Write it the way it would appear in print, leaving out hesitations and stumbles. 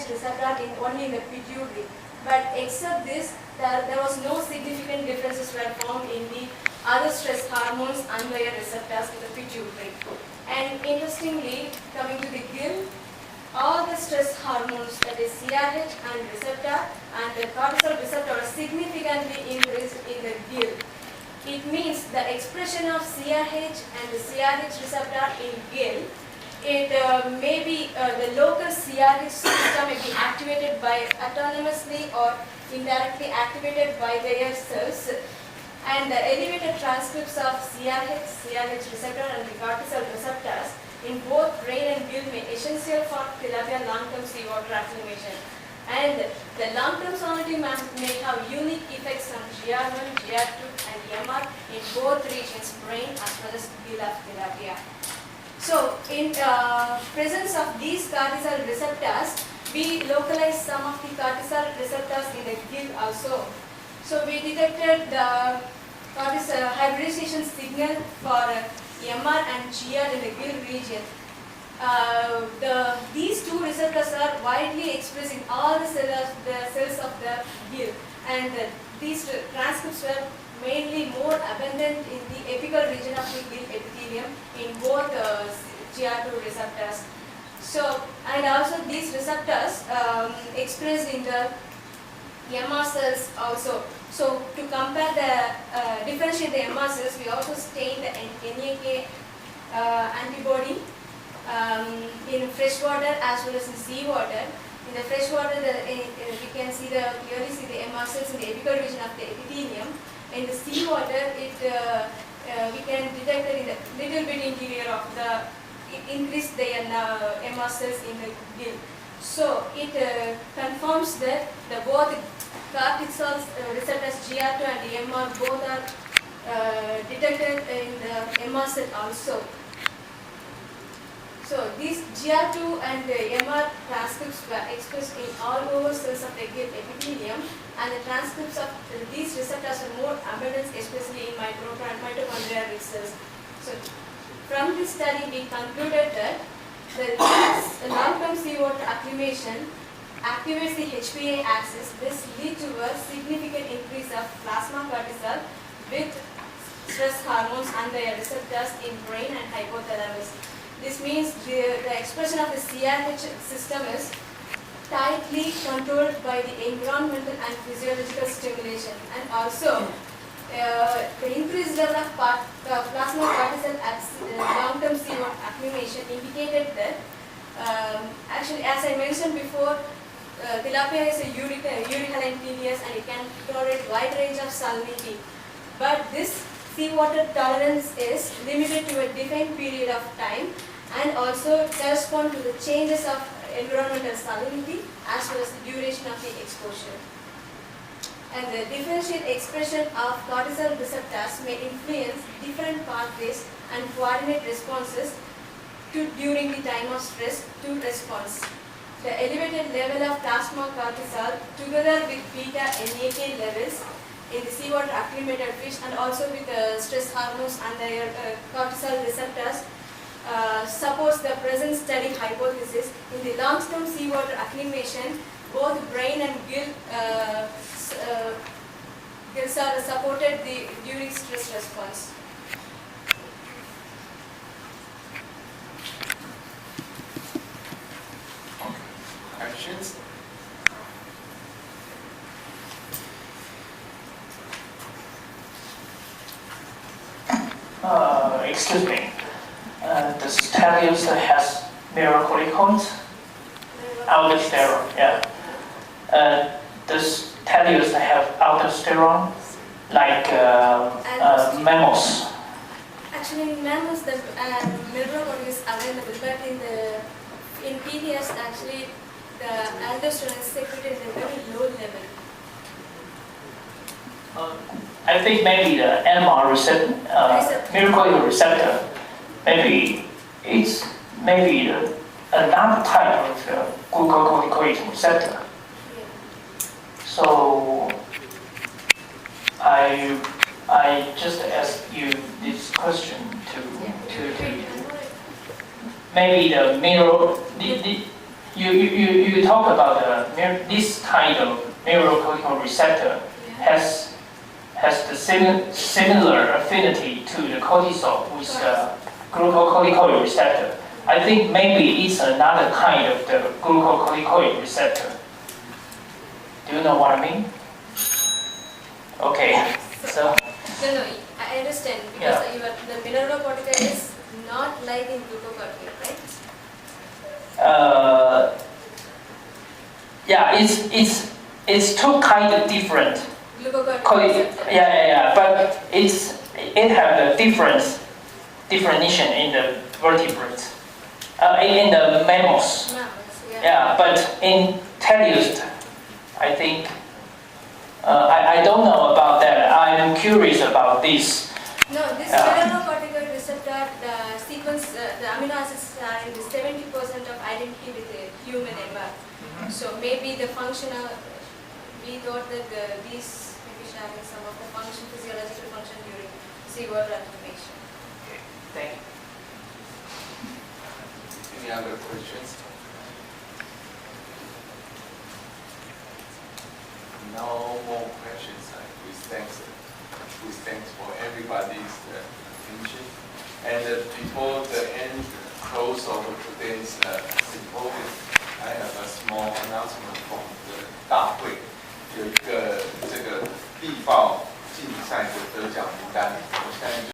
CRH receptor only in the pituitary. But except this, there was no significant differences were found in the other stress hormones and their receptors in the pituitary. And interestingly, coming to the gill, all the stress hormones, that is CRH and receptor and the cortisol receptor, are significantly increased in the gill. It means the expression of CRH and the CRH receptor in gill, it may be the local CRH system may be activated by autonomously or indirectly activated by their cells, and the elevated transcripts of CRH receptor and the cortisol receptors in both brain and gill may essential for tilapia long-term seawater acclimation. And the long-term salinity may have unique effects on GR1, GR2 and MR in both regions, brain as well as gill of tilapia. So in presence of these cortisol receptors, we localize some of the cortisol receptors in the gill also. So we detected the cortisol hybridization signal for MR and GR in the gill region. These two receptors are widely expressed in all the cells of the gill, and these transcripts were mainly more abundant in the apical region of the gill epithelium in both GR2 receptors. So, and also these receptors expressed in the MR cells also. So, to compare the differentiate the MR cells, we also stain the NAK antibody in fresh water as well as in seawater. In the fresh water, we can see clearly see the MR cells in the apical region of the epithelium. In the seawater, we can detect it in the little bit interior of the increase the MR cells in the gill. So it confirms that the both cortisol receptors GR2 and MR both are detected in the MR cell also. So these GR2 and MR transcripts were expressed in all over cells of the gill epithelium, and the transcripts of these receptors are more abundant, especially in mitochondrial cells. So from this study, we concluded that the long-term seawater acclimation activates the HPA axis. This leads to a significant increase of plasma cortisol with stress hormones and their receptors in brain and hypothalamus. This means the expression of the CRH system is tightly controlled by the environmental and physiological stimulation, and also the increased level of plasma cortisol at long-term seawater acclimation indicated that actually, as I mentioned before, tilapia is a euryhaline teleus and it can tolerate wide range of salinity, but this seawater tolerance is limited to a defined period of time and also correspond to the changes of environmental salinity as well as the duration of the exposure. And the differential expression of cortisol receptors may influence different pathways and coordinate responses during the time of stress to response. The elevated level of plasma cortisol together with beta NAK levels in the seawater acclimated fish and also with the stress hormones and their cortisol receptors supports the present study hypothesis. In the long-term seawater acclimation, both brain and gills are supported during stress response. Questions? Excuse me. Does Telius has miracolicoids? Aldosterone, yeah. Does Telius have aldosterone like mammals? Actually, in mammals, the miracolic is available, but in PDS, actually, the aldosterone is secreted at a very low level. I think maybe the NMR receptor, miracolic receptor, maybe it's maybe another type of glucocorticoid receptor. Yeah. So I just asked you this question to maybe the you talk about this kind of mineralocorticoid receptor Yeah. has the similar affinity to the cortisol with the glucocorticoid receptor. I think maybe it's another kind of the glucocorticoid receptor. Do you know what I mean? Okay, so No, I understand because the mineralocorticoid is not like in glucocorticoid, right? yeah, it's two kind of different. Glucocorticoid receptor. Yeah, but it have the definition in the vertebrates, in the mammals. Mammals, yeah. Yeah, but in Telius, I think I don't know about that. I'm curious about this. No, this Yeah. mineralocorticoid receptor, the sequence, the amino acids are in the 70% of identity with the human MR. So maybe the functional, we thought that these maybe sharing some of the physiological function during seawater acclimation. Okay, thank you. Any other questions? No more questions. We thanks for everybody's attention. And before the end, close of today's symposium, I have a small announcement from the 大会，有一个这个地报竞赛的得奖名单，我现在就